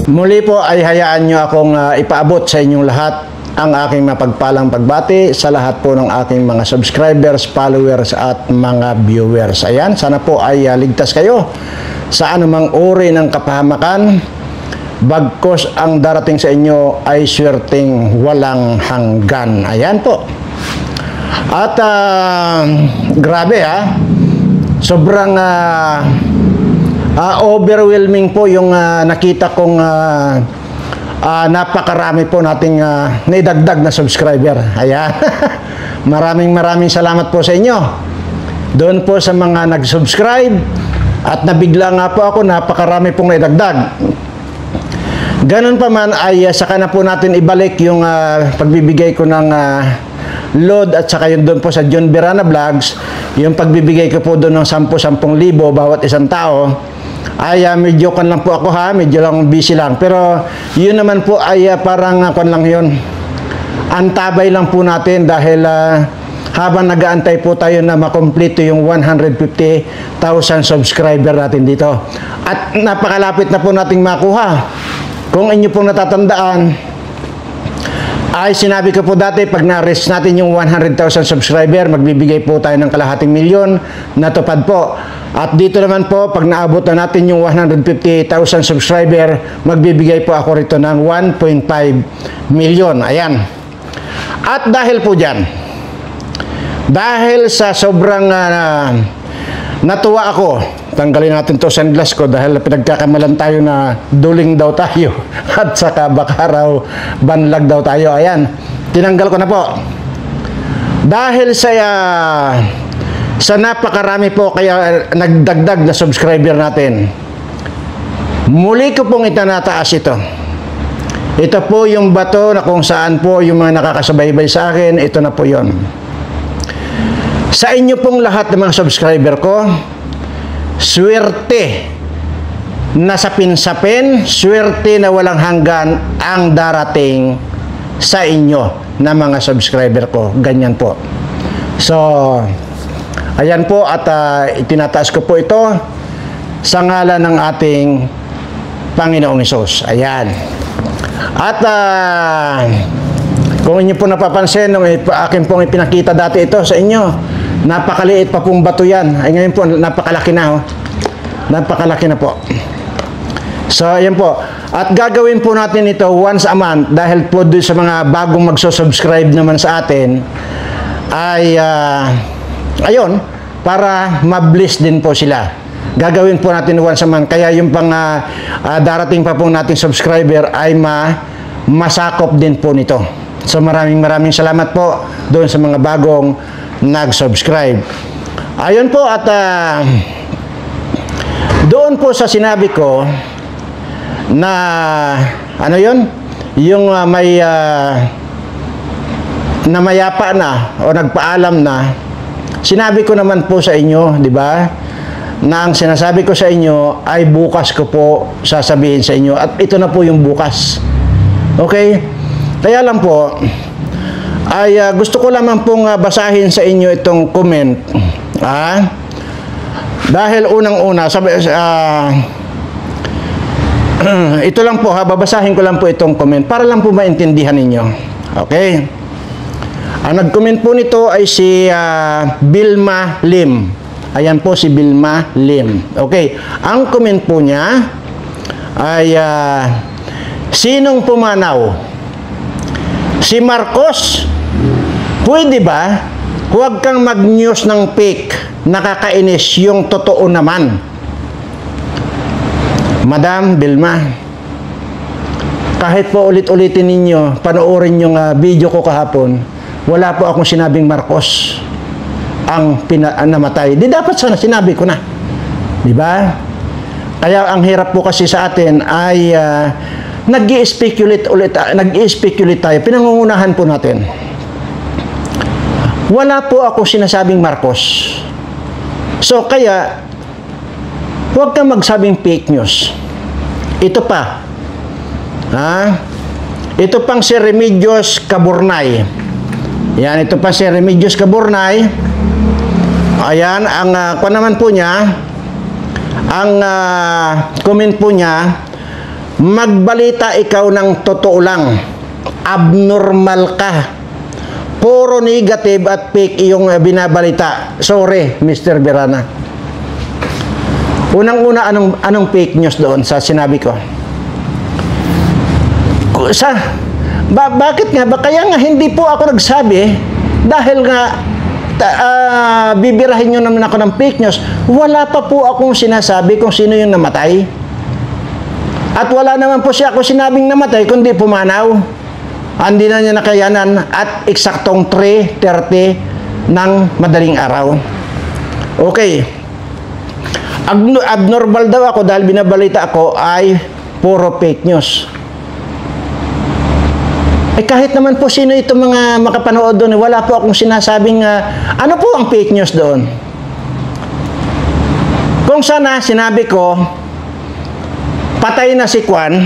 Muli po ay hayaan nyo akong ipaabot sa inyong lahat ang aking mapagpalang pagbati sa lahat po ng aking mga subscribers, followers at mga viewers. Ayan, sana po ay ligtas kayo sa anumang uri ng kapahamakan, bagkus ang darating sa inyo ay swerteng walang hanggan. Ayan po. At grabe sobrang overwhelming po yung nakita kong napakarami po nating naidagdag na subscriber. Ayan. maraming salamat po sa inyo. Doon po sa mga nag-subscribe at nabigla nga po ako, napakarami pong naidagdag. Ganun pa man ay saka na po natin ibalik yung pagbibigay ko ng load at saka yun doon po sa John Birana Vlogs, yung pagbibigay ko po doon ng 10,000 bawat isang tao. Ay medyo kan lang po ako medyo lang busy lang, pero yun naman po ay parang kan lang yun, antabay lang po natin dahil habang nag-aantay po tayo na makompleto yung 150,000 subscriber natin dito at napakalapit na po nating makuha. Kung inyo pong natatandaan ay sinabi ko po dati, pag na-reach natin yung 100,000 subscriber, magbibigay po tayo ng kalahating milyon. Natupad po. At dito naman po, pag naabot na natin yung 150,000 subscriber, magbibigay po ako rito ng 1.5 milyon. Ayan. At dahil po dyan, dahil sa sobrang natuwa ako, tanggalin natin to sunglass ko dahil pinagkakamalan tayo na duling daw tayo at saka baka raw banlag daw tayo. Ayan, tinanggal ko na po dahil sa napakarami po kaya nagdagdag na subscriber natin. Muli ko pong itinataas ito po yung bato na kung saan po yung mga nakakasubaybay sa akin, ito na po yon. Sa inyo pong lahat ng mga subscriber ko, swerte na sapin-sapin, swerte na walang hanggan ang darating sa inyo na mga subscriber ko. Ganyan po. So, ayan po at itinataas ko po ito sa ngalan ng ating Panginoong Hesus. Ayan. At kung inyo po napapansin, nung akin pong ipinakita dati ito sa inyo, napakaliit pa pong bato yan. Ay ngayon po, napakalaki na. Napakalaki na po. So, ayan po. At gagawin po natin ito once a month dahil po doon sa mga bagong magsusubscribe naman sa atin ay, ayun, para ma-bless din po sila. Gagawin po natin once a month. Kaya yung pang darating pa po natin subscriber ay masakop din po nito. So, maraming salamat po doon sa mga bagong nag-subscribe. Ayun po at doon po sa sinabi ko na ano yun? Yung may namayapa na o nagpaalam na, sinabi ko naman po sa inyo, di ba? Na ang sinasabi ko sa inyo ay bukas ko po sasabihin sa inyo at ito na po yung bukas. Okay? Kaya lang po ay gusto ko lamang pong basahin sa inyo itong comment. Dahil unang-una, ito lang po babasahin ko lang po itong comment para lang po maintindihan ninyo. Okay? Ang nag-comment po nito ay si Bilma Lim. Ayan po si Bilma Lim. Okay. Ang comment po niya ay sinong pumanaw? Si Marcos? Pwede ba? Huwag kang mag-news ng fake. Nakakainis yung totoo naman. Madam Bilma, kahit po ulit-ulitin ninyo, panoorin yung video ko kahapon, wala po akong sinabing Marcos ang namatay. Di dapat sana sinabi ko na. Di ba? Kaya ang hirap po kasi sa atin ay nag-i-speculate tayo. Pinangungunahan po natin. Wala po ako sinasabing Marcos. So, kaya, huwag kang magsabing fake news. Ito pa. Ito pang si Remedios Caburnay. Yan, ito pa si Remedios Caburnay. Ayan, ang naman po niya, ang comment po niya, magbalita ikaw ng totoo lang. Abnormal ka. Puro negative at fake yung binabalita. Sorry, Mr. Berana. Unang-una, anong fake news doon sa sinabi ko? Bakit nga? Kaya nga hindi po ako nagsabi dahil nga bibirahin nyo naman ako ng fake news. Wala pa po akong sinasabi kung sino yung namatay. At wala naman po siya ako sinabing namatay kundi pumanaw. Hindi na niya nakayanan at eksaktong 3:30 ng madaling araw. Okay. Abnormal daw ako dahil binabalita ako ay puro fake news. Kahit naman po sino itong mga makapanood doon, wala po akong sinasabing ano po ang fake news doon. Kung sana sinabi ko, patay na si Kwan,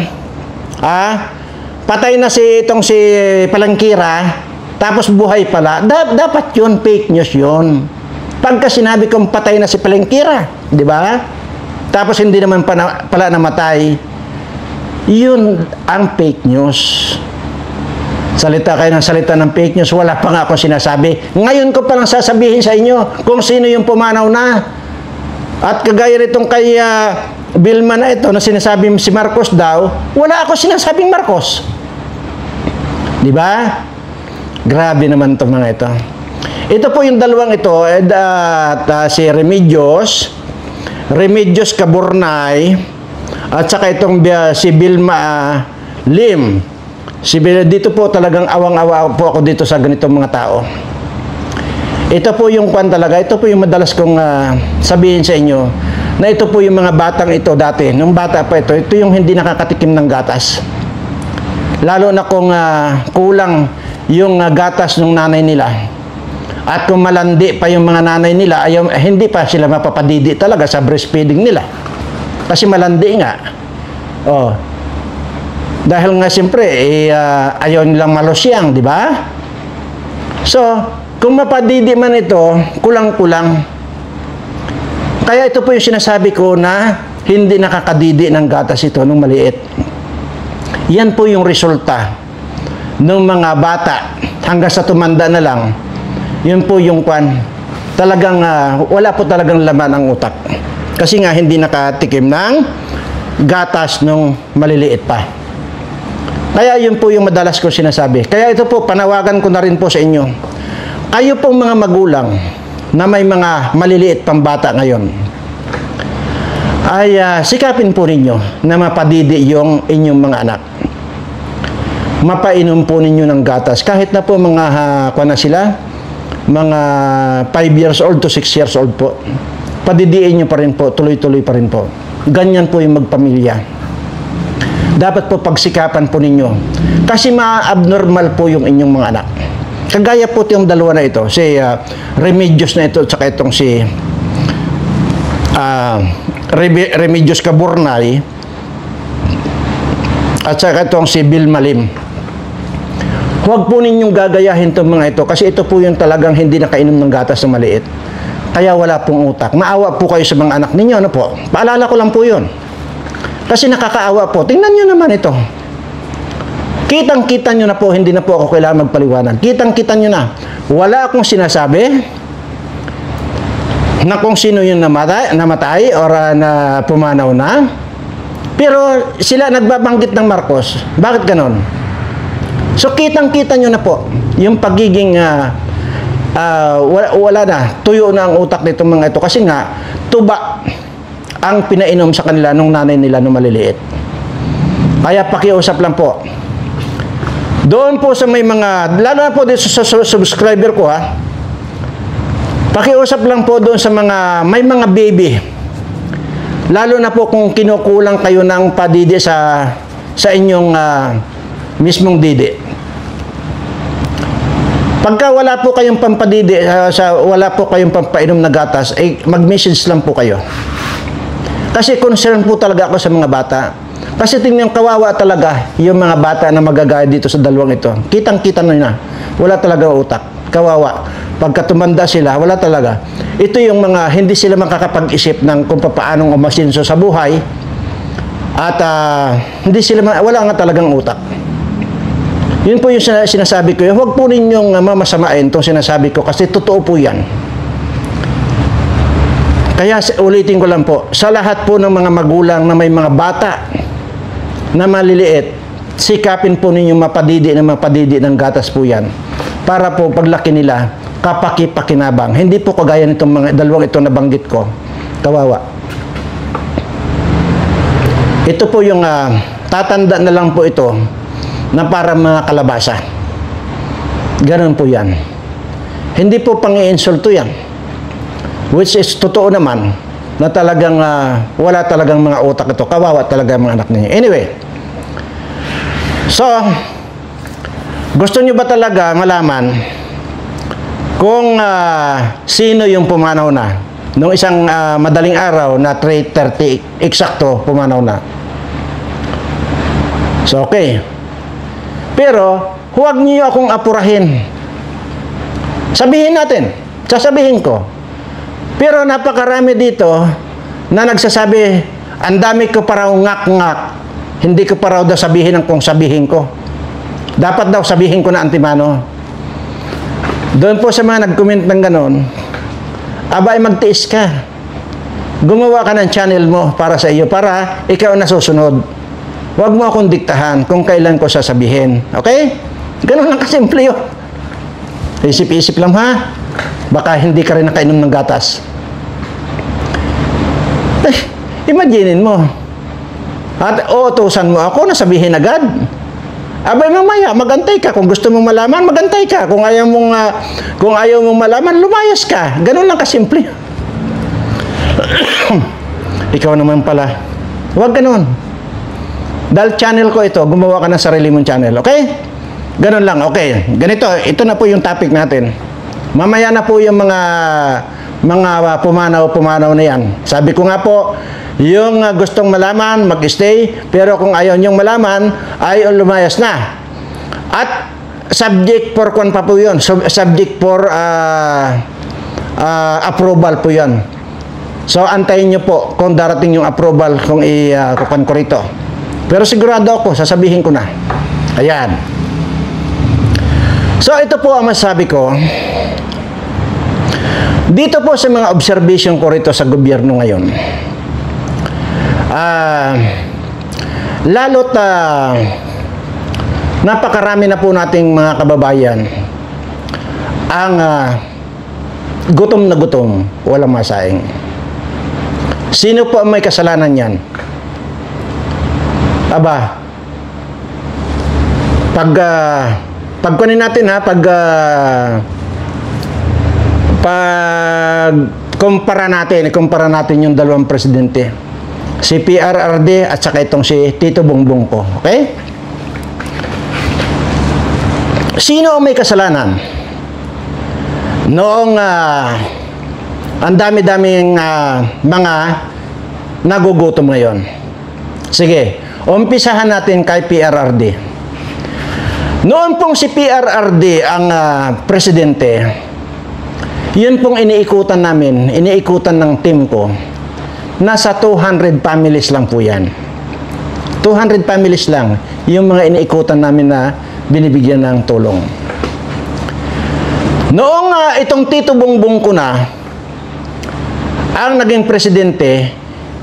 patay na si Palangkira, tapos buhay pala, dapat yun, fake news yun. Pagka sinabi kong patay na si Palangkira, di ba? Tapos hindi naman pala namatay, yun ang fake news. Salita kayo ng salita ng fake news, wala pa nga ako sinasabi. Ngayon ko palang sasabihin sa inyo kung sino yung pumanaw na. At kagaya nitong kay Vilma na ito, na sinasabi si Marcos daw, wala ako sinasabing Marcos. Di ba? Grabe naman itong mga ito. Ito po yung dalawang ito, si Remedios Caburnay, at saka itong si Vilma Lim. Dito po talagang awang-awa po ako dito sa ganitong mga tao. Ito po yung kwan talaga, ito po yung madalas kong sabihin sa inyo, na ito po yung mga batang ito dati, nung bata pa ito yung hindi nakakatikim ng gatas. Lalo na kung kulang yung gatas ng nanay nila. At kung malandi pa yung mga nanay nila, hindi pa sila mapapadidi talaga sa breastfeeding nila. Kasi malandi nga. Oh. Dahil nga siyempre, ayaw nilang malosyang, di ba? So, kung mapadidi man ito, kulang-kulang. Kaya ito po yung sinasabi ko na hindi nakakadidi ng gatas ito nung maliit. Yan po yung resulta ng mga bata hanggang sa tumanda na lang. Yun po yung kwan. Talagang, wala po talagang laman ang utak. Kasi nga, hindi nakatikim ng gatas nung maliliit pa. Kaya yun po yung madalas ko sinasabi. Kaya ito po, panawagan ko na rin po sa inyo. Kayo pong mga magulang na may mga maliliit pang bata ngayon, ay sikapin po ninyo na mapadidi yung inyong mga anak. Mapainom po ninyo ng gatas. Kahit na po mga, na sila, mga 5 years old to 6 years old po. Padidiin nyo pa rin po, tuloy-tuloy pa rin po. Ganyan po yung magpamilya. Dapat po pagsikapan po ninyo. Kasi ma-abnormal po yung inyong mga anak. Kagaya po yung dalawa na ito, si Remedios na ito, at saka itong si Remedios Caburnay, at saka itong si Vilma Lim. Huwag po ninyong gagayahin itong mga ito, kasi ito po yung talagang hindi nakainom ng gatas na maliit. Kaya wala pong utak. Maawa po kayo sa mga anak ninyo, ano po? Paalala ko lang po yun. Kasi nakakaawa po. Tingnan nyo naman ito. Kitang-kita nyo na po, hindi na po ako kailangan magpaliwanag. Kitang-kita nyo na. Wala akong sinasabi na kung sino yung namatay or na pumanaw na. Pero sila nagbabanggit ng Marcos. Bakit ganon? So kitang-kita nyo na po yung pagiging wala na. Tuyo na ang utak nitong mga ito. Kasi nga, tuba ang pinainom sa kanila nung nanay nila nung maliliit. Kaya pakiusap lang po. Doon po sa may mga, lalo na po dito sa subscriber ko pakiusap lang po doon sa mga, may mga baby. Lalo na po kung kinukulang kayo ng padidi sa inyong mismong didi. Pagka wala po kayong pampadidi, wala po kayong pampainom na gatas, mag-message lang po kayo. Kasi concern po talaga ako sa mga bata. Kasi tingnan, kawawa talaga yung mga bata na magagaya dito sa dalawang ito. Kitang-kita na. Wala talaga utak. Kawawa. Pagka tumanda sila, wala talaga. Ito yung mga hindi sila makakapag-isip ng kung paanong umasinso sa buhay. At hindi sila, wala nga talagang utak. Yun po yung sinasabi ko. Huwag po ninyong mamasamain itong sinasabi ko kasi totoo po yan. Kaya ulitin ko lang po, sa lahat po ng mga magulang na may mga bata na maliliit, sikapin po ninyong mapadidi ng gatas po yan. Para po paglaki nila, kapaki-pakinabang. Hindi po kagaya nitong mga dalawang ito nabanggit ko. Kawawa. Ito po yung tatanda na lang po ito na para mga kalabasa. Ganun po yan. Hindi po pang-iinsulto yan. Which is totoo naman na talagang wala talagang mga utak ito. Kawawa talaga mga anak ninyo. Anyway. So, gusto nyo ba talaga malaman kung sino yung pumanaw na? Nung isang madaling araw na 3:30 eksakto pumanaw na. So, okay. Pero, huwag niyo akong apurahin. Sabihin natin. Sasabihin ko. Pero napakarami dito na nagsasabi, ang dami ko pa raw ngak-ngak. Hindi ko pa raw daw sabihin ang kung sabihin ko. Dapat daw sabihin ko na antimano. Doon po sa mga nag-comment ng ganon, abay magtiis ka. Gumawa ka ng channel mo para sa iyo, para ikaw nasusunod. Huwag mo akong diktahan kung kailan ko sasabihin. Okay? Ganun lang kasimple yun. Isip-isip lang ha. Baka hindi ka rin nakainom ng gatas. Imaginein mo. At uutusan mo ako na sabihin agad. Abay mamaya, magantay ka. Kung gusto mong malaman, magantay ka. Kung ayaw mong malaman, lumayas ka. Ganun lang kasimple. Ikaw naman pala. Huwag ganun. Dahil channel ko ito, gumawa ka ng sarili mong channel. Okay? Ganun lang. Okay. Ganito, ito na po yung topic natin. Mamaya na po yung mga pumanaw na yan. Sabi ko nga po, yung gustong malaman, mag-stay. Pero kung ayaw nyong malaman, ay lumayas na. At subject for kung pa po yun. Subject for approval po yun. So, antayin nyo po kung darating yung approval kung kukuhan ko rito. Pero sigurado ako, sasabihin ko na. Ayan. So, ito po ang masasabi ko. Dito po sa mga observation ko rito sa gobyerno ngayon. Lalo't napakarami na po nating mga kababayan ang gutom na gutom, walang masaing. Sino po ang may kasalanan yan? Aba, pagkunin natin ha, kumpara natin yung dalawang presidente. Si PRRD at saka itong si Tito Bongbong ko. Okay? Sino ang may kasalanan? Noong ang dami-daming mga nagugutom ngayon. Sige, umpisahan natin kay PRRD. Noon pong si PRRD ang presidente, yun pong iniikutan namin, iniikutan ng team ko, nasa 200 families lang po yan. 200 families lang yung mga iniikutan namin na binibigyan ng tulong. Noong itong Tito Bongbong ko na, ang naging presidente,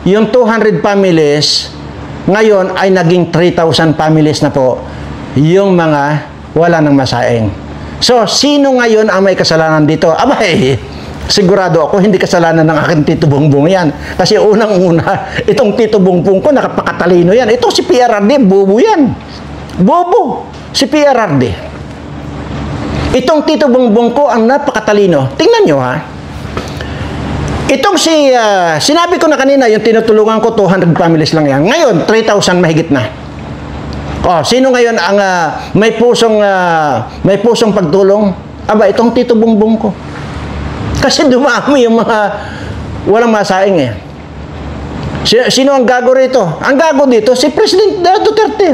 yung 200 families, ngayon ay naging 3,000 families na po yung mga wala ng masaing. So, sino ngayon ang may kasalanan dito? Abay, sigurado ako hindi kasalanan ng aking Tito Bongbong yan. Kasi unang-una, itong Tito Bongbong ko nakapakatalino yan. Ito si PRRD, bobo yan. Bobo, si PRRD. Itong Tito Bongbong ko ang napakatalino. Tingnan nyo ha. Itong sinabi ko na kanina, yung tinutulungan ko, 200 families lang yan. Ngayon, 3,000 mahigit na. Oh, sino ngayon ang may pusong pagtulong? Aba, itong Tito Bongbong ko. Kasi dumami yung mga walang masaing eh. Sino ang gago rito? Ang gago dito, si President Duterte.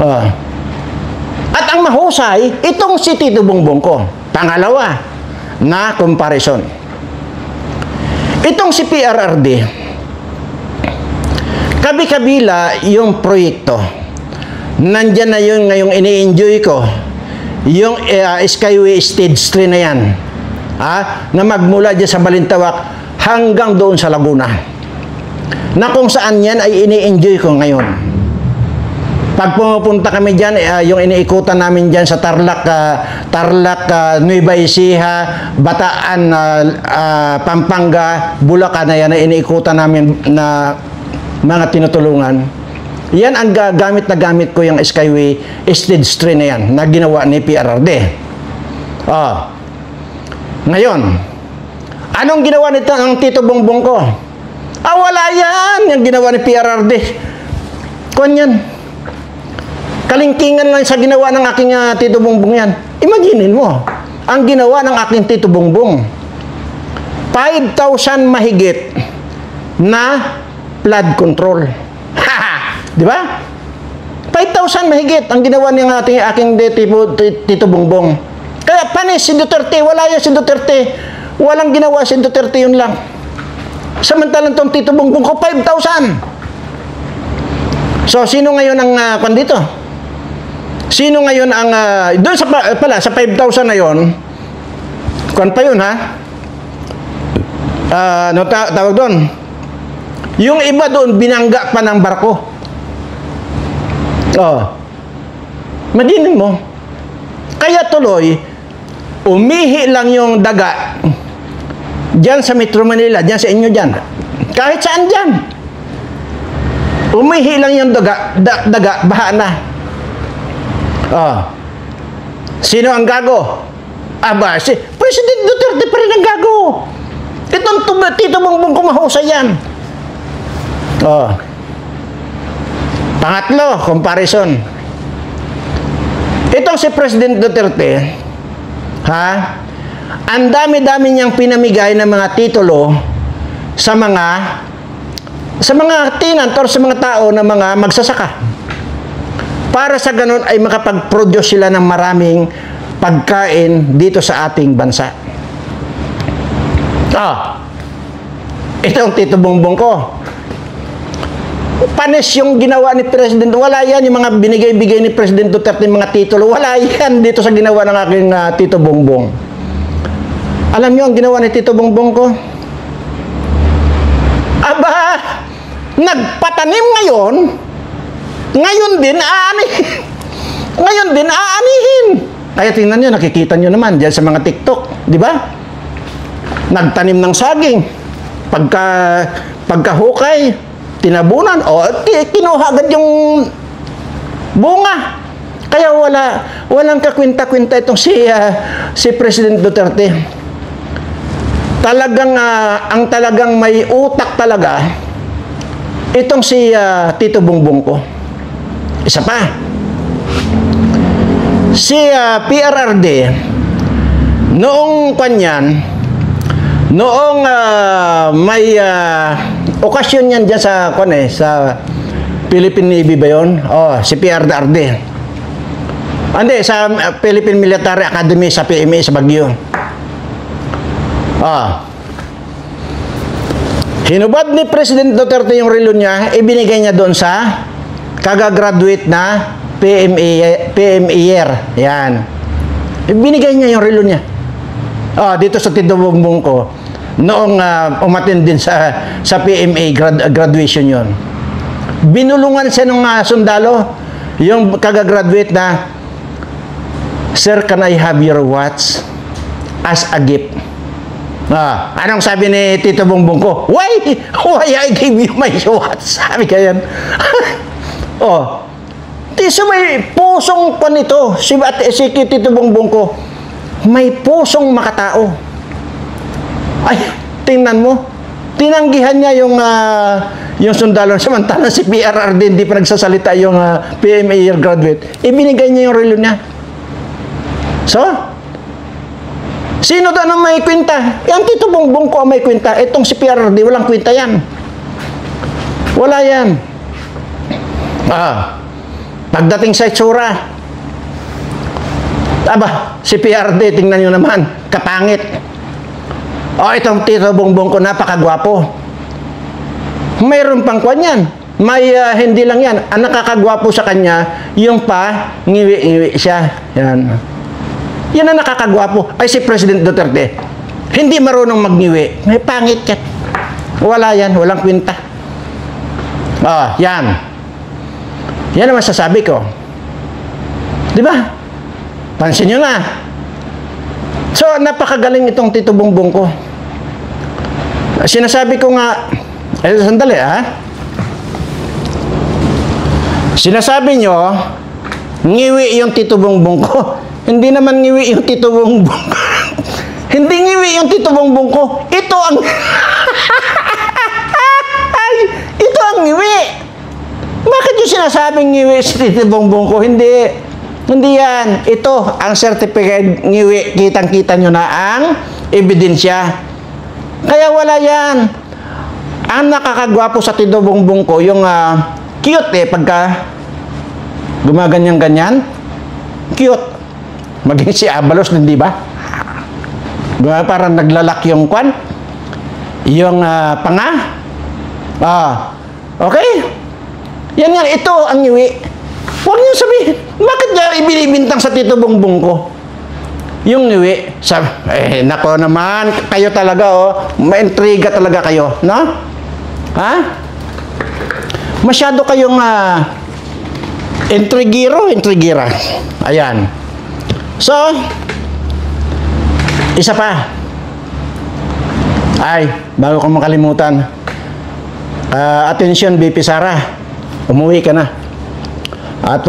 Oh. At ang mahusay, itong si Tito Bongbong ko. Pangalawa, na comparison. Itong si PRRD, Kabi-kabila yung proyekto. Nandyan na yun ngayong ini-enjoy ko. Yung Skyway Stage 3 na yan. Na magmula dyan sa Balintawak hanggang doon sa Laguna. Na kung saan yan ay ini-enjoy ko ngayon. Pag pumupunta kami dyan, yung iniikutan namin dyan sa Tarlac, Nueva Ecija, Bataan, Pampanga, Bulacan na yan, na iniikutan namin na mga tinutulungan. Yan ang gamit na gamit ko yung Skyway Stage 3 na yan, na ginawa ni PRRD. Ngayon, anong ginawa nito ang Tito Bongbong ko? Wala yan, yung ginawa ni PRRD. Kuwan yan. Kalingkingan lang sa ginawa ng aking Tito Bongbong yan. Imaginin mo, ang ginawa ng aking Tito Bongbong, 5,000 mahigit na flood control. Di ba? 5,000 mahigit ang ginawa ng aking Tito Bongbong. Kaya panis si Duterte, wala yan si Duterte. Walang ginawa si Duterte, yun lang. Samantalang itong Tito Bongbong ko, 5,000. So, sino ngayon ang dito? Sino ngayon ang doon sa pala sa 5,000 na 'yon? Kuan pa 'yun ha? Ano tawag doon? Yung iba doon binangga pa ng barko. Madinin mo. Kaya tuloy umihi lang yung daga diyan sa Metro Manila, diyan sa inyo diyan. Kahit saan diyan. Umihi lang yung daga, baha na. Sino ang gago? Si President Duterte pa rin ang gago. Itong Tito Bongbong kumahusay yan. Pangatlo, comparison. Itong si President Duterte, ang dami-dami niyang pinamigay ng mga titulo sa mga tenant or sa mga tao na mga magsasaka. Para sa ganun ay makapag-produce sila ng maraming pagkain dito sa ating bansa. Ito ang Tito Bongbong ko. Panis yung ginawa ni President. Wala yan yung mga binigay-bigay ni President Duterte, mga titulo. Wala yan dito sa ginawa ng aking Tito Bongbong. Alam nyo ang ginawa ni Tito Bongbong ko? Nagpatanim ngayon. Ngayon din aanihin. Kaya tingnan nyo, nakikita nyo naman dyan sa mga TikTok, di ba? Nagtanim ng saging. Pagkahukay, tinabunan, kinuha agad yung bunga. Kaya walang kakwinta-kwinta itong si President Duterte. Ang talagang may utak talaga, itong si Tito Bongbong ko. Isa pa. Si PRRD, noong may okasyon yan dyan sa Philippine Navy ba yun? Si PRRD. Hindi, sa Philippine Military Academy sa PMA sa Baguio. Hinubad ni President Duterte yung relo niya, ibinigay niya doon sa kagagraduate na PMA-er. Yan. Ibinigay niya yung relo niya. Dito sa Tito Bongbong ko, noong umattend din sa PMA graduation yon. Binulungan siya ng sundalo, yung kagagraduate na, "Sir, can I have your watch as a gift?" Anong sabi ni Tito Bongbong ko? Why I give you my watch? Sabi ka yan. So may pusong pa nito. Si Tito Bongbong ko, may pusong makatao. Ay, tingnan mo. Tinanggihan niya yung sundalo. Samantalang si PRRD hindi pa nagsasalita yung PMA graduate. Ibinigay niya yung relo niya. So, sino doon ang may kwenta? Yung Tito Bongbong ko ang may kwenta. Itong si PRRD, walang kwenta yan. Wala yan. Pagdating sa itsura, si PRRD, tingnan nyo naman, kapangit. Itong Tito Bongbong ko, napakagwapo. Mayroon pang kwan yan. Hindi lang yan. Ang nakakagwapo sa kanya, yung pa, ngiwi-ngiwi siya. Yan. Yan ang nakakagwapo. Ay, si President Duterte, hindi marunong magngiwi. May pangit yan. Wala yan. Walang kwenta. Yan. Yan ang masasabi ko. Di ba? Pansin nyo na. So, napakagaling itong Tito Bongbong ko. Sinasabi ko nga, sandali Sinasabi nyo, ngiwi yung Tito Bongbong ko. Hindi naman ngiwi yung Tito Bongbong ko. Hindi ngiwi yung Tito Bongbong ko. Ito ang... ito ang ngiwi. Bakit yung sinasabing ngiwi si Tito Bongbong ko? Hindi. Hindi yan. Ito, ang certificate ngiwi. Kitang-kita nyo na ang ebidensya. Kaya wala yan. Ang nakakagwapo sa Tito Bongbong ko, yung cute pagka gumaganyan-ganyan. Cute. Maging si Abalos din, di ba? Parang naglalak yung kwan. Yung panga. Okay? Yan. Ito ang ngiwi. Huwag niyo sabihin, bakit niya ibinibintang sa Tito Bongbong ko? Yung ngiwi. Nako naman, kayo talaga, maintriga talaga kayo, no? Ha? Masyado kayong intrigira. Ayan. So, isa pa. Ay, bago ko makalimutan. Attention, BP Sara. Umuwi ka na. At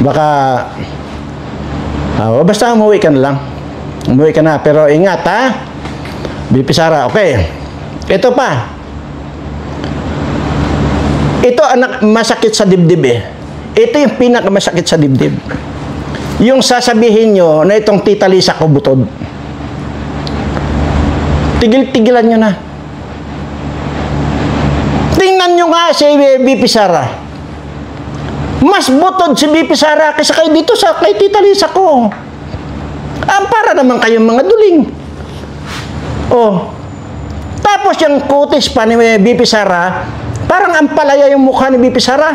baka basta umuwi ka na lang. Umuwi ka na. Pero ingat, BP Sara. Okay. Ito pa. Ito anak masakit sa dibdib Ito yung pinakamasakit sa dibdib. Yung sasabihin nyo na itong Tita Lisa ko butod. Tigil-tigilan nyo na. Tingnan nyo nga si BP Sara. Mas butod si BP Sara kaysa kayo dito kay Tita Lisa ko. Para naman kayong mga duling. Tapos yung kutis pa ni BP Sara, parang ampalaya yung mukha ni BP Sara.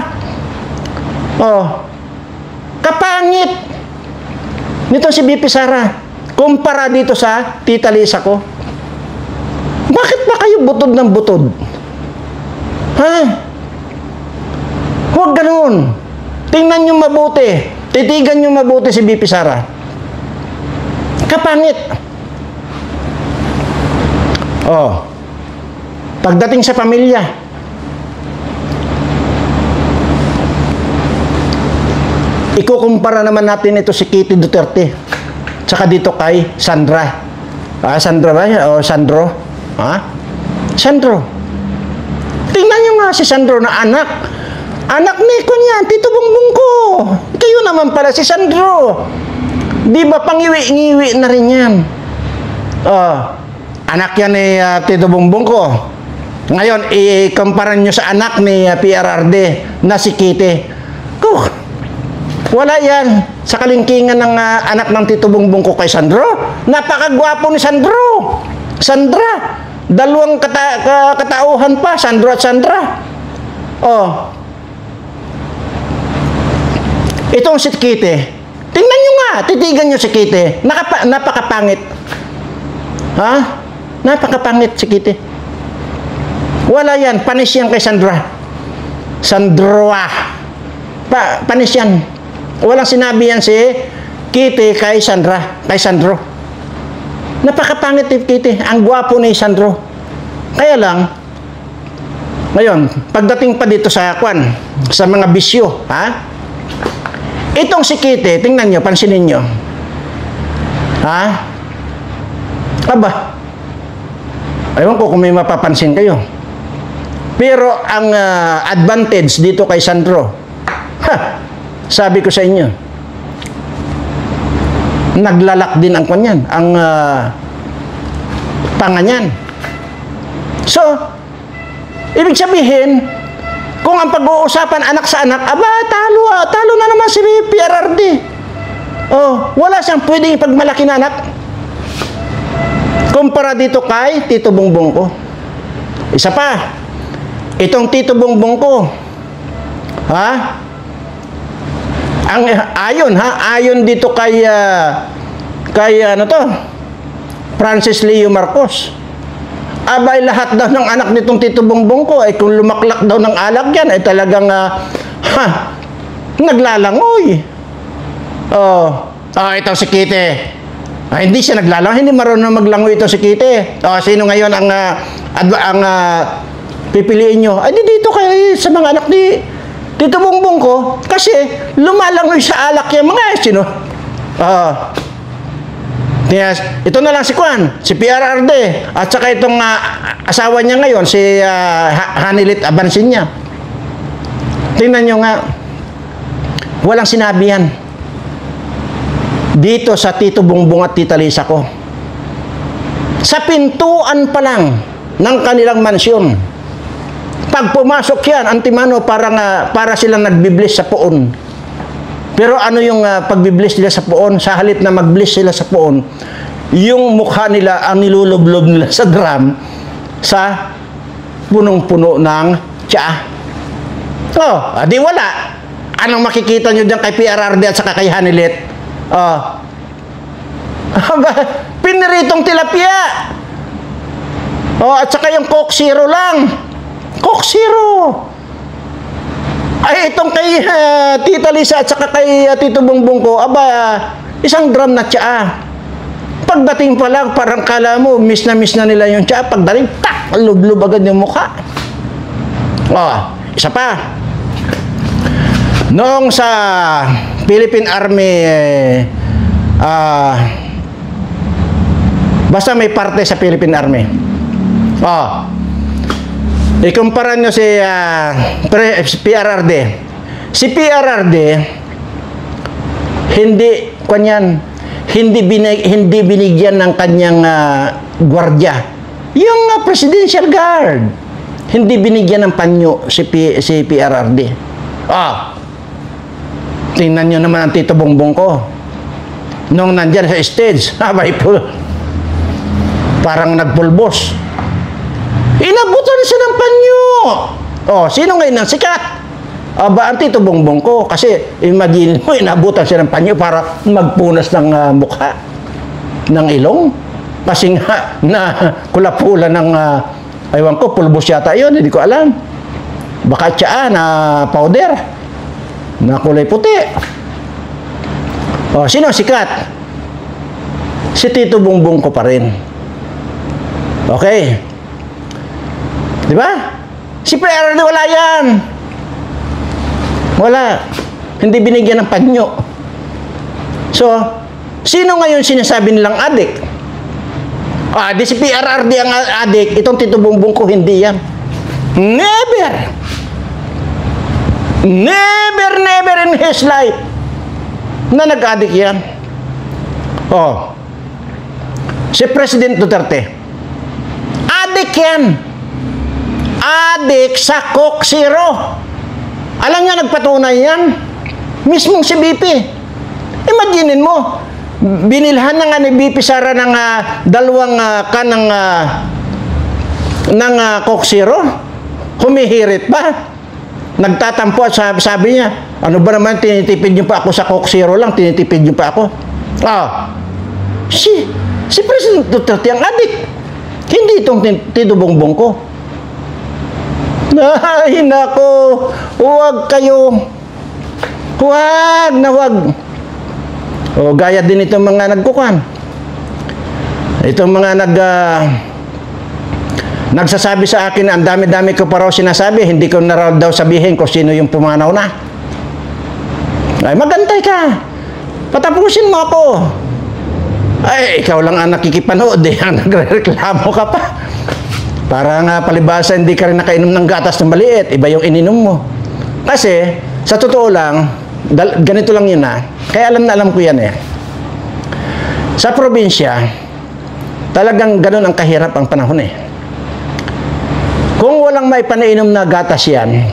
Kapangit nito si BP Sara kumpara dito sa Tita Lisa ko. Bakit ba kayo butod ng butod? Huwag ganoon. Tingnan nyo mabuti. Titigan nyo mabuti si BP Sara. Kapangit. Pagdating sa pamilya, ikukumpara naman natin ito si Kitty Duterte tsaka dito kay Sandra. Sandra ba? Sandro? Sandro. Tingnan nyo nga si Sandro na anak. Anak ni ko niyan, Tito Bongbong ko. Kayo naman pala si Sandro. Di ba pangiwi-ngiwi na rin yan? Anak yan ni Tito Bongbong ko. Ngayon, i-compare nyo sa anak ni PRRD na si Kitty. Wala yan. Sa kalingkingan ng anak ng Tito Bongbong ko kay Sandro. Napakagwapo ni Sandro. Sandra. Dalawang katauhan pa, Sandro at Sandra. Itong si Kitty. Tingnan nyo nga, titigan nyo si Kitty. Napakapangit. Napakapangit si Kitty. Wala yan, panis yan kay Sandra. Sandroa. Panis yan. Walang sinabi yan si Kitty kay Sandra, kay Sandro. Napakapangit ni Kitty. Ang gwapo ni Sandro. Kaya lang, ngayon, pagdating pa dito sa sa mga bisyo, itong si Kitty, tingnan nyo, pansinin nyo. Aba, ewan ko kung may mapapansin kayo. Pero ang advantage dito kay Sandro, sabi ko sa inyo, naglalak din ang kanyan, ang panganyan. So, ibig sabihin, kung ang pag-uusapan anak sa anak, aba, talo na naman si PRRD. Wala siyang pwedeng ipagmalaki na anak. Kumpara dito kay Tito Bongbong ko. Isa pa, Itong Tito Bongbong ko, ha? Ayon dito kay ano to? Francis Leo Marcos. Abay, lahat daw ng anak nitong Tito Bongbong ko ay kung lumaklak daw ng alak yan ay talagang naglalangoy. Ito si Kite. Hindi siya naglalangoy, hindi marunong maglangoy ito si Kite. Sino ngayon ang pipiliin nyo? Ay, dito kayo sa mga anak ni Tito Bongbong ko, kasi lumalangoy sa alak yung mga sino. Ito na lang si Kwan, si PRRD, at saka itong asawa niya ngayon, si Hanilit Abansin niya. Tingnan nyo nga, walang sinabi yan dito sa Tito Bongbong at Tita Lisa ko. Sa pintuan pa lang ng kanilang mansyon, pag pumasok yan, antimano, para silang nagbibliss sa poon. Pero ano yung pagbibliss nila sa poon? Sa halip na magbliss sila sa poon, yung mukha nila ang nilulublob nila sa drum sa punong-puno ng tsaa. Di wala. Anong makikita nyo dyan kay PRRD at saka kay Hanilet? Piniritong tilapia. At saka yung Coke Zero lang. Coke Zero. Ay, itong kay Tita Lisa at saka kay Tito Bongbong ko, isang drum na tsaa. Pagdating pa lang, parang kala mo, miss na nila yung tsaa. Pagdating, tak! Lub-lub agad yung mukha. Isa pa. Noong sa Philippine Army, basta may parte sa Philippine Army. Ikumpara nyo si PRRD. Si PRRD, hindi binigyan ng kanyang gwardiya. Yung Presidential Guard, hindi binigyan ng panyo si PRRD. Tingnan nyo naman ang Tito Bongbong ko. Nung nandyan sa stage, parang nagpulbos. Inabutan siya ng panyo. Sino ngayon ang sikat? Ang Tito Bongbong ko. Kasi, imagine mo, inabutan siya ng panyo para magpunas ng mukha, ng ilong. Kasi nga, kulapula ng, aywan ko, pulbos yata yun, hindi ko alam. Baka tsaa na powder, na kulay puti. Sino ang sikat? Si Tito Bongbong ko pa rin. Okay. Diba? Si PRRD wala yan. Wala. Hindi binigyan ng panyo. So, sino ngayon sinasabi nilang adik? Di si PRRD ang adik. Itong Tito Bongbong ko, hindi yan. Never! Never in his life na nag-adik yan. Si President Duterte, adik yan. Adik sa Coke Zero. Alam niya, nagpatunay yan. Mismong si BP. Imaginin mo, binilhan na nga ni BP Sara ng dalawang kan ng Coke Zero. Humihirit pa. Nagtatampo at sabi niya, ano ba naman, tinitipid niyo pa ako sa Coke Zero lang, tinitipid niyo pa ako. Si President Duterte ang adik. Hindi itong Tito Bongbong ko. Ay, nako, huwag kayo. Huwag na huwag. Gaya din itong mga nagkukan. Itong mga nagsasabi sa akin, ang dami-dami ko pa raw sinasabi, hindi ko na raw daw sabihin kung sino yung pumanaw na. Ay, magantay ka. Patapusin mo ako. Ay, ikaw lang ang nakikipanood ang nagrereklamo ka pa. Para nga palibasa, hindi ka rin nakainom ng gatas ng maliit. Iba yung ininom mo. Kasi, sa totoo lang, ganito lang yun Kaya alam na alam ko yan Sa probinsya, talagang ganun ang kahirap ang panahon Kung walang may panainom na gatas yan,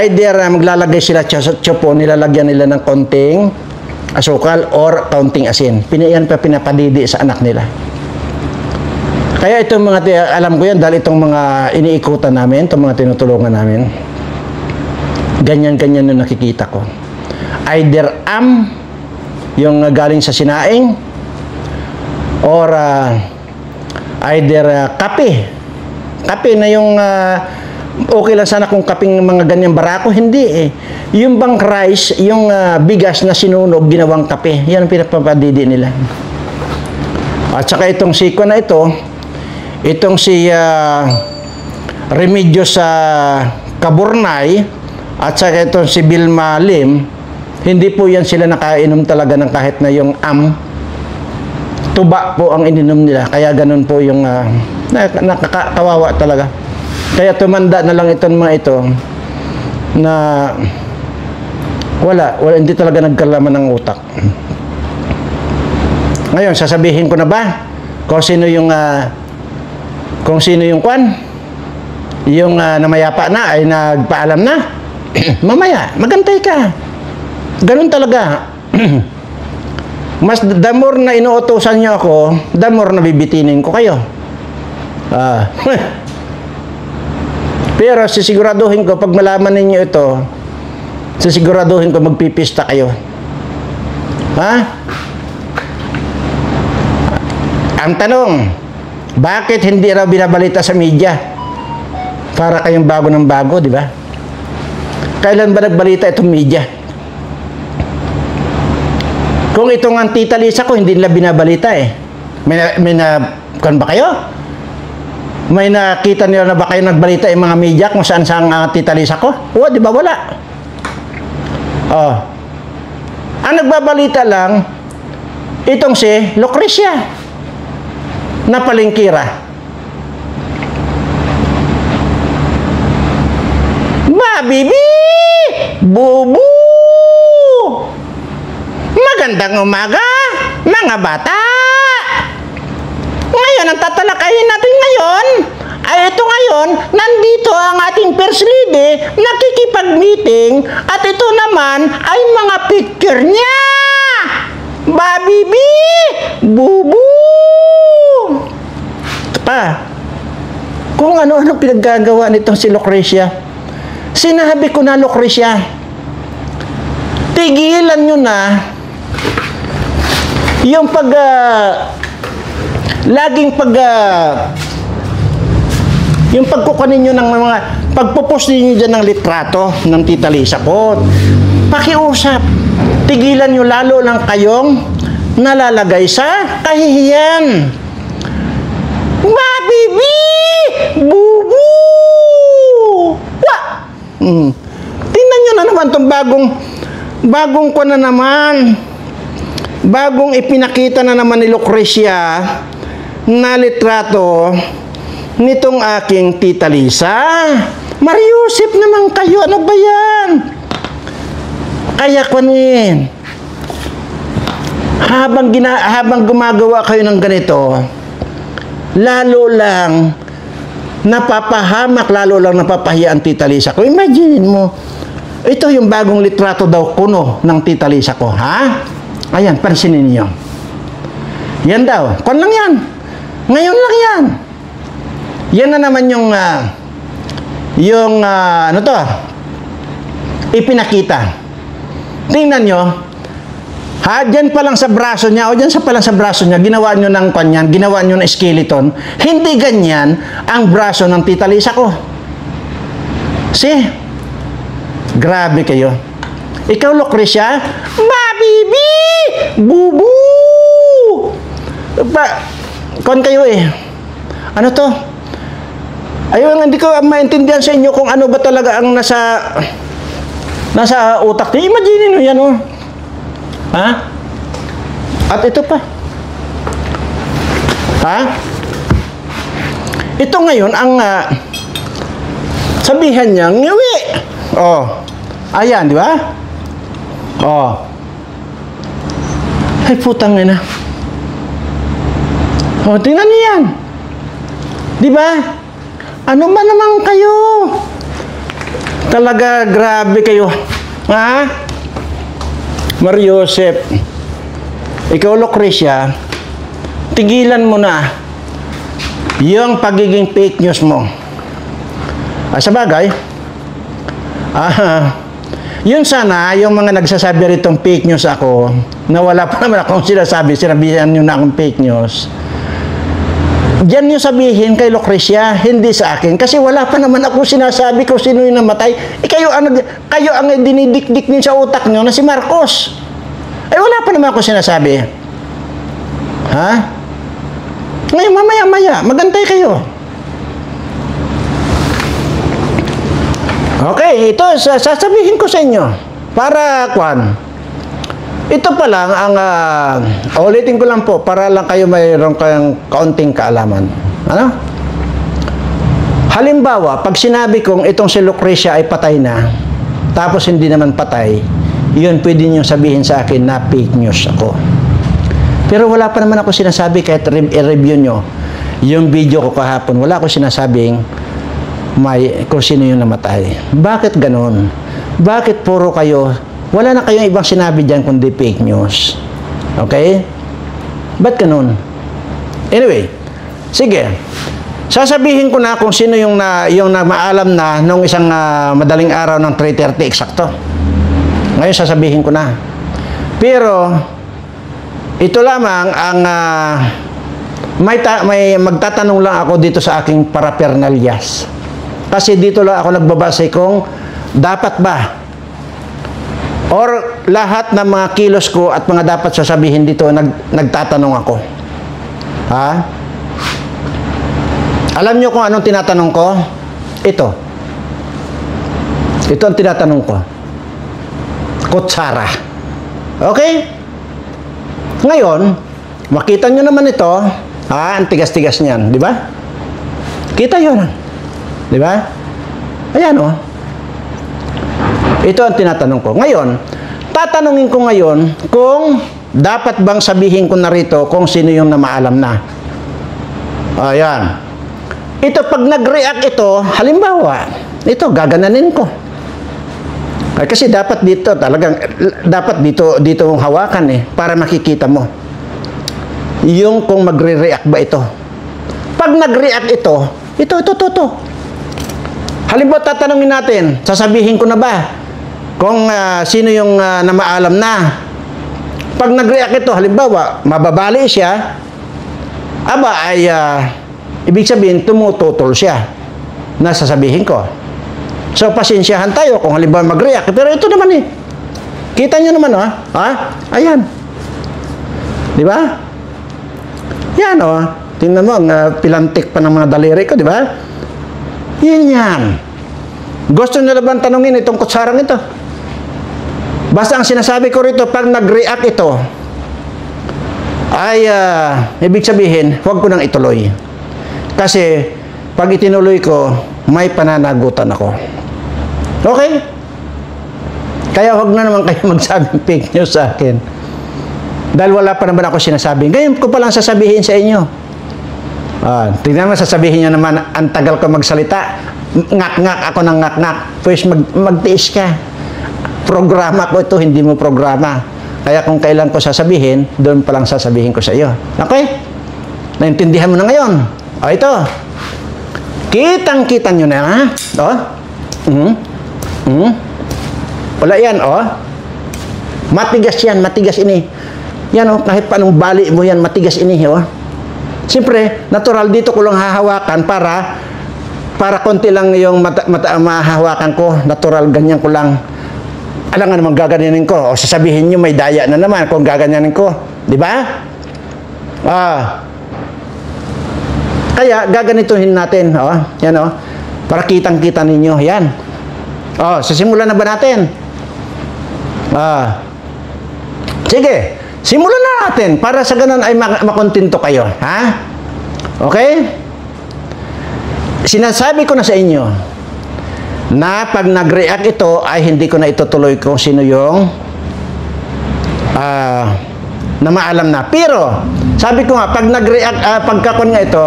either maglalagay sila tsopo, nilalagyan nila ng konting asukal or kaunting asin. Yan pa pinapadidi sa anak nila. Kaya itong mga, alam ko yan, dahil itong mga iniikutan namin, itong mga tinutulungan namin, ganyan-ganyan na nakikita ko. Either yung galing sa sinaing, or either kape. Kape na yung, okay lang sana kung kaping mga ganyang barako, hindi eh. Yung bang rice, yung bigas na sinunog, ginawang kape, yan ang pinapapadidi nila. At saka itong siko na ito, itong si Remedios sa Kaburnay, at saka itong si Vilma Lim, hindi po yan sila nakainom talaga ng kahit na yung tuba po ang ininom nila. Kaya ganun po yung nakakawawa talaga. Kaya tumanda na lang itong mga ito na wala hindi talaga nagkalaman ng utak. Ngayon, sasabihin ko na ba kung sino yung kwan? Yung namayapa na ay nagpaalam na? Mamaya, magantay ka. Ganun talaga. Mas the more na inuutosan niyo ako, the more na bibitinin ko kayo. Pero sisiguraduhin ko, pag malaman ninyo ito, sisiguraduhin ko magpipista kayo. Ha? Ang tanong, bakit hindi raw binabalita sa media? Para kayong bago ng bago, di ba? Kailan ba nagbalita itong media? Kung itong ang Tita Lisa ko, hindi nila binabalita eh. Kan ba kayo? May nakita nila na ba kayo nagbalita yung mga media kung saan saan ang Tita Lisa ko? Oo, di ba wala? Oh. Ang nagbabalita lang, itong si Lucrecia na palengkira. Bibi! Bubu! Magandang umaga, mga bata! Ngayon, ang tatalakayin natin ngayon, ay ito ngayon, nandito ang ating First Lady, nakikipag-meeting, at ito naman ay mga picture niya! Babibi! Bubu! Pa, kung ano-ano pinaggagawa nitong si Lucrecia, sinabi ko na, Lucrecia, tigilan nyo na yung yung pagkukunin nyo ng mga, pagpupost ninyo dyan ng litrato ng Tita Lisa ko. Pakiusap, tigilan nyo, lalo lang kayong nalalagay sa kahihiyan. Mabibi! Bubu! Tingnan nyo na naman itong bagong ko na naman, bagong ipinakita na naman ni Lucrecia na litrato nitong aking Tita Lisa. Mariusip naman kayo, ano ba yan? Kaya kunin, habang gumagawa kayo ng ganito, lalo lang napapahamak, lalo lang napapahiya ang Tita Lisa ko. Imagine mo, ito yung bagong litrato daw kuno ng Tita Lisa ko, ha? Ayan, pansinin niyo. Yan daw, kon lang yan. Ngayon lang yan. Yan na naman yung ano to, ipinakita. Tingnan nyo, ha, dyan pa lang sa braso niya, o dyan pa lang sa braso niya, ginawa nyo ng kanyan, ginawa nyo ng skeleton. Hindi ganyan ang braso ng Tita Lisa ko. See? Grabe kayo. Ikaw, Lucrecia, Babibi! Bubu! Kon kayo eh. Ano to? Ayun, hindi ko maintindihan sa inyo kung ano ba talaga ang nasa utak niyo. Imagine nyo yan, oh. Ha? At ito pa. Ha? Ito ngayon ang sabihan niya, ngiwi. Oh. Ayan, di ba? Oh. Ay, putang ina. Oh, tingnan niyo yan. Di ba? Ano ba naman kayo? Talaga, grabe kayo. Ha? Mariusip, ikaw, Lucrecia, tigilan mo na yung pagiging fake news mo. Sa bagay, yun sana, yung mga nagsasabi ritong fake news ako, na wala pa naman akong sinabihan nyo na akong fake news. Diyan nyo sabihin kay Lucrecia, hindi sa akin. Kasi wala pa naman ako sinasabi kung sino yung namatay. Kayo ang dinidikdik nyo sa utak nyo na si Marcos. Wala pa naman ako sinasabi. Ha? Ngayon, mamaya-maya, magantay kayo. Okay, ito, sasabihin ko sa inyo. Para, ito pa lang ang, ulitin ko lang po, para lang kayo mayroon kayong kaunting kaalaman. Ano? Halimbawa, pag sinabi kong itong si Lucrecia ay patay na, tapos hindi naman patay, yun pwede nyo sabihin sa akin na fake news ako. Pero wala pa naman ako sinasabi, kahit i-review nyo yung video ko kahapon, wala ako sinasabing kung sino yung namatay. Bakit ganun? Bakit puro kayo, wala na kayong ibang sinabi dyan kundi fake news? Okay? Ba't ganun? Anyway, sige. Sasabihin ko na kung sino yung maalam na nung isang madaling araw ng 3:30 eksakto. Ngayon sasabihin ko na. Pero ito lamang ang may magtatanong lang ako dito sa aking parapernalyas. Kasi dito lang ako nagbabase kung dapat ba or lahat ng mga kilos ko at mga dapat sasabihin dito nagtatanong ako. Ha? Alam nyo kung anong tinatanong ko? Ito. Ito ang tinatanong ko. Kutsara. Okay? Ngayon, makita nyo naman ito, ang tigas-tigas niyan, di ba? Kita yun. Di ba? Ayan, oh. Ito ang tinatanong ko. Ngayon, tatanungin ko ngayon kung dapat bang sabihin ko na rito kung sino yung namaalam na. Ayan. Ito, pag nag-react ito, halimbawa, ito, gagananin ko. Kasi dapat dito, dapat dito mong hawakan para makikita mo. Yung kung magre-react ba ito. Pag nag-react ito. Halimbawa, tatanungin natin, sasabihin ko na ba kung sino yung namaalam na. Pag nag-react ito, halimbawa, mababali siya, ay ibig sabihin, tumututol siya na sasabihin ko. So, pasensyahan tayo kung halimbawa mag-react. Pero ito naman kita nyo naman, ayan. Di ba? Yan, tingnan mo, ang pilantik pa ng mga daliri ko, di ba? Yan. Gusto nila bang tanungin itong kutsarang ito? Basta ang sinasabi ko rito, pag nag-react ito, ay, ibig sabihin, huwag ko nang ituloy. Kasi, pag itinuloy ko, may pananagutan ako. Okay? Kaya huwag na naman kayo magsabing fake news sa akin. Dahil wala pa naman ako sinasabi. Ngayon ko palang sasabihin sa inyo. Tingnan mo, sasabihin nyo naman, ang tagal ko magsalita. Ngak-ngak ako ng ngak-ngak. Pues magtiis ka. Programa ko ito, hindi mo programa. Kaya kung kailan ko sasabihin, doon palang sasabihin ko sa iyo. Okay? Naintindihan mo na ngayon. Ito. Kitang-kita nyo na, ha? Wala yan, Matigas yan, matigas ini. Yan, kahit paanong bali mo yan, matigas ini, Siyempre, natural dito ko lang hahawakan para konti lang yung mahahawakan ko. Natural, ganyan ko lang. Alam nga naman gaganyanin ko. O sasabihin nyo, may daya na naman kung gaganyanin ko. Di ba? Kaya, gaganituhin natin. Yan, para kitang-kita ninyo. Yan. Sisimulan na ba natin? Sige. Simulan na natin. Para sa ganun ay makontento kayo. Ha? Okay? Sinasabi ko na sa inyo na pag nag-react ito ay hindi ko na itutuloy kung sino yung na maalam na. Pero, sabi ko nga, pag nag-react, pagkakon nga ito,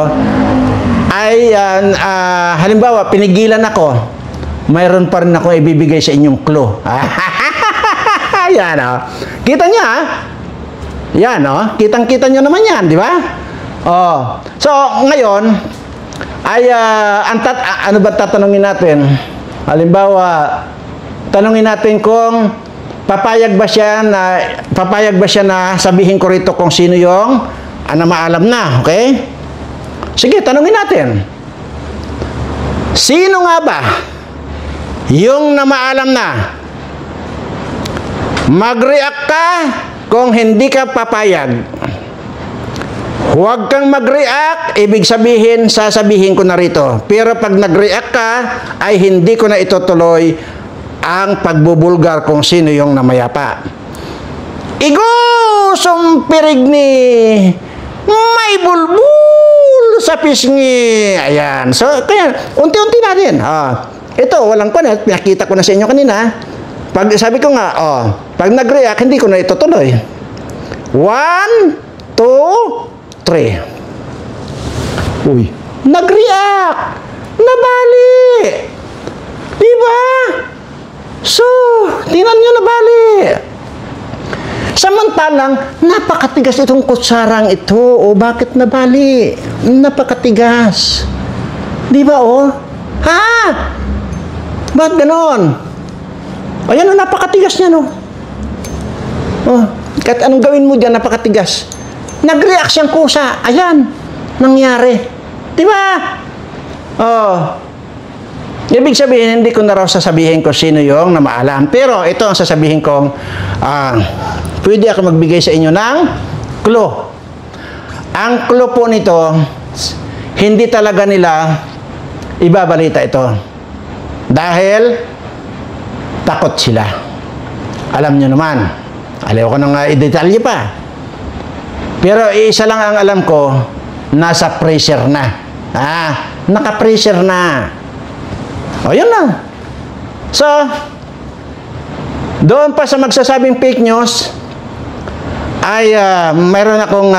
ay, halimbawa, pinigilan ako, mayroon pa rin ako ibibigay sa inyong clue. Yan, Kita niya, Yan, kitang-kita nyo naman yan, di ba? So, ngayon, ay ano ba tatanungin natin? Halimbawa, tanungin natin kung papayag ba siya na sabihin ko rito kung sino yung namaalam na, okay? Sige, tanungin natin. Sino nga ba yung namaalam na? Mag-react ka kung hindi ka papayag. Huwag kang mag-react, ibig sabihin, sasabihin ko na rito. Pero pag nag-react ka, ay hindi ko na itutuloy ang pagbubulgar kung sino yung namayapa. Igo, sumpirig ni may bulbul sa pisngi. Ayan. So, kaya, unti-unti natin. Ito, walang panat. Pinakita ko na sa inyo kanina. Pag sabi ko nga, pag nag-react, hindi ko na itutuloy. 1, 2, 3. Uy, nag-react. Nabali. Diba? So, tingnan nyo, nabali. Samantalang, napakatigas itong kutsarang ito. O, bakit nabali? Napakatigas. Diba, Ha? Ba't ganon? Ayan, napakatigas niya, no? Kahit anong gawin mo dyan, napakatigas. Nag-react siyang kusa. Ayan, nangyari. Diba? Ibig sabihin, hindi ko na raw sasabihin ko sino yung namaalam. Pero ito ang sasabihin kong, pwede ako magbigay sa inyo ng clue. Ang clue po nito, hindi talaga nila ibabalita ito. Dahil, takot sila. Alam nyo naman. Ayaw ko nang i-detalye pa. Pero isa lang ang alam ko, nasa pressure na. Naka-pressure na. Yun na. So, doon pa sa magsasabing fake news, ay mayroon akong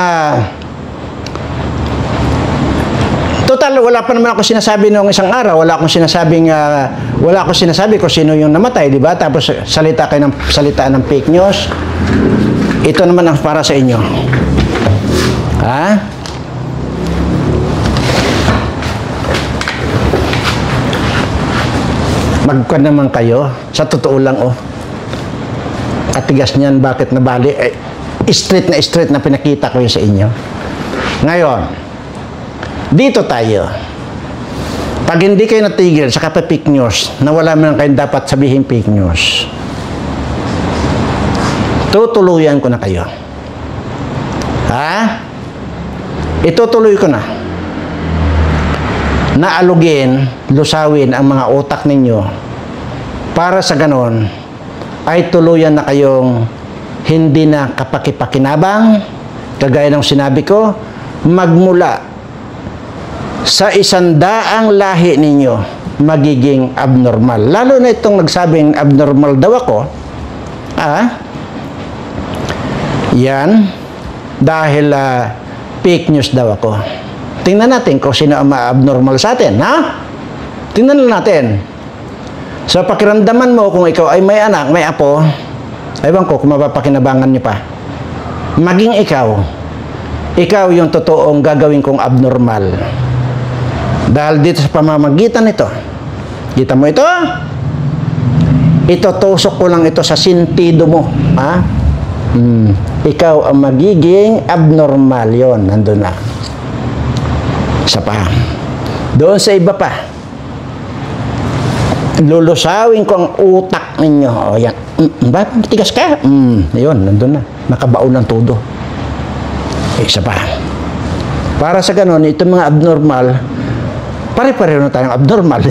total, wala pa naman ako sinasabi noong isang araw. Wala akong sinasabi kung sino yung namatay, di ba? Tapos salita kayo ng salita ng fake news. Ito naman ang para sa inyo. Magkuhan naman kayo. Sa totoo lang, katigas niyan, bakit nabali? Straight na pinakita ko yun sa inyo. Ngayon, dito tayo. Pag hindi kayo natigil sa fake news, na wala man kayo dapat sabihin fake news, tutuluyan ko na kayo. Itutuloy ko na. Naalugin, lusawin ang mga utak ninyo para sa ganon ay tuluyan na kayong hindi na kapakipakinabang, kagaya ng sinabi ko, magmula sa 100 lahi ninyo magiging abnormal. Lalo na itong nagsabing abnormal daw ako, yan, dahil fake news daw ako. Tingnan natin kung sino ang abnormal sa atin, Tingnan natin. So, pakiramdaman mo kung ikaw ay may anak, may apo, ewan ko kung mapapakinabangan niyo pa. Maging ikaw yung totoong gagawin kong abnormal. Dahil dito sa pamamagitan nito, kita mo ito? Itutusok ko lang ito sa sentido mo. Ikaw ang magiging abnormal. Yon, nandun na. Isa pa. Doon sa iba pa. Lulusawin ko ang utak ninyo. Yan. Ba't matigas ka? Yun, nandun na. Nakabaon ng todo. Isa pa. Para sa ganun, itong mga abnormal, pare-pareho na tayong abnormal.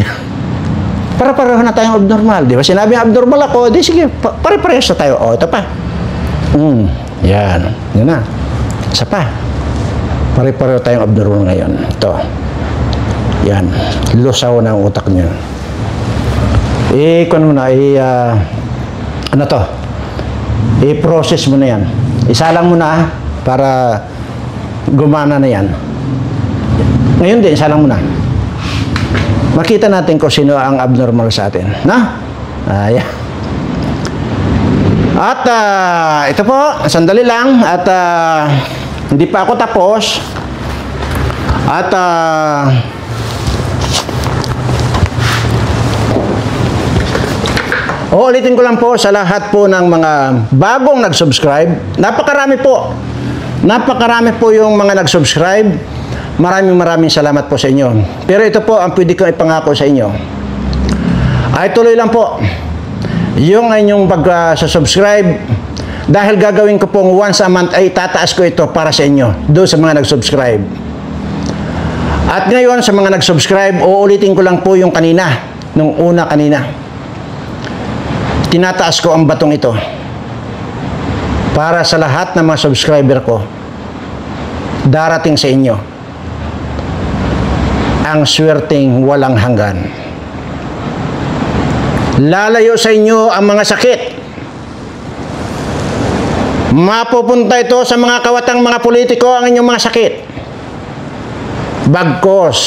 Pare-pareho na tayong abnormal. Di ba? Sinabi abnormal ako, di sige, pare-pareho sa tayo. Ito pa. Yan. Yan na. Isa pa. Pare-pareho tayong abnormal ngayon. Ito. Yan. Lusaw na ang utak niyo. Kung mo na, ano to? I-process mo na yan. Isalang mo na para gumana na yan. Ngayon din, isalang mo na. Makita natin kung sino ang abnormal sa atin. Ayan. At ito po, sandali lang. At hindi pa ako tapos. At Uulitin ko lang po sa lahat po ng mga bagong nag-subscribe. Napakarami po. Napakarami po yung mga nag-subscribe. Maraming salamat po sa inyo. Pero ito po ang pwede kong ipangako sa inyo. Ay tuloy lang po yung inyong pag-subscribe. Dahil gagawin ko pong once a month ay tataas ko ito para sa inyo. Doon sa mga nag-subscribe. At ngayon sa mga nag-subscribe, uulitin ko lang po yung kanina. Nung una kanina. Tinataas ko ang batong ito para sa lahat ng mga subscriber ko. Darating sa inyo ang swerteng walang hanggan. Lalayo sa inyo ang mga sakit. Mapupunta ito sa mga kawatang mga politiko ang inyong mga sakit. Bagkos,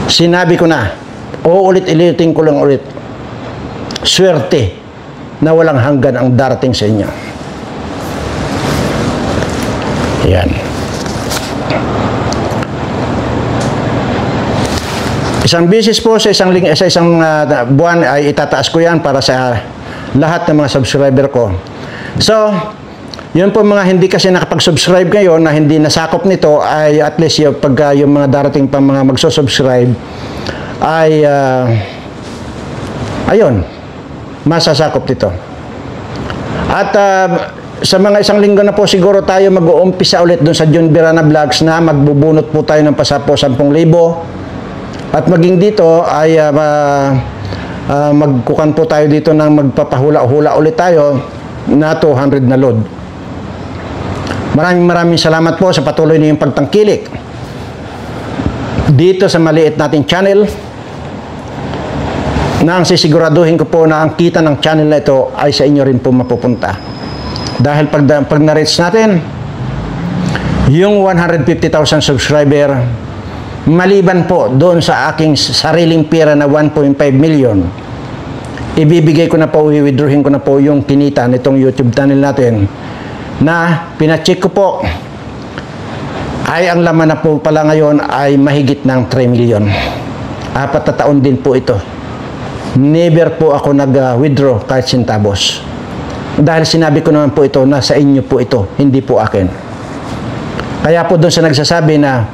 sinabi ko na, uulit-ulitin ko lang ulit. Swerte na walang hanggan ang darating sa inyo. Yan. Isang bisis po sa isang buwan ay itataas ko yan para sa lahat ng mga subscriber ko. So, yun po mga hindi kasi nakapag-subscribe ngayon na hindi nasakop nito ay at least yung, pagka yung mga darating pa mga magsusubscribe ay ayun, masasakop dito. At sa mga isang linggo na po siguro tayo mag-uumpisa ulit dun sa John Birana Vlogs na magbubunot po tayo ng pasapo 10,000 at maging dito ay magkukan po tayo dito ng magpapahula-hula ulit tayo na 200 na load. Maraming salamat po sa patuloy niyong pagtangkilik dito sa maliit nating channel na ang sisiguraduhin ko po na ang kita ng channel na ito ay sa inyo rin po mapupunta. Dahil pag na-reach natin yung 150,000 subscriber, maliban po doon sa aking sariling pera na 1.5 million, ibibigay ko na po, i-withdrawin ko na po yung kinita nitong YouTube channel natin na pinacheck ko po ay ang laman na po pala ngayon ay mahigit ng 3 million. 4 na taon din po ito. Never po ako nag-withdraw kahit centavos. Dahil sinabi ko naman po ito na sa inyo po ito, hindi po akin. Kaya po doon sa nagsasabi na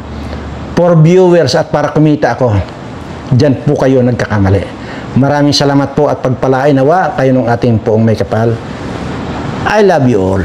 for viewers at para kumita ako, dyan po kayo nagkakamali. Maraming salamat po at pagpalain nawa kayo ng ating poong may kapal. I love you all.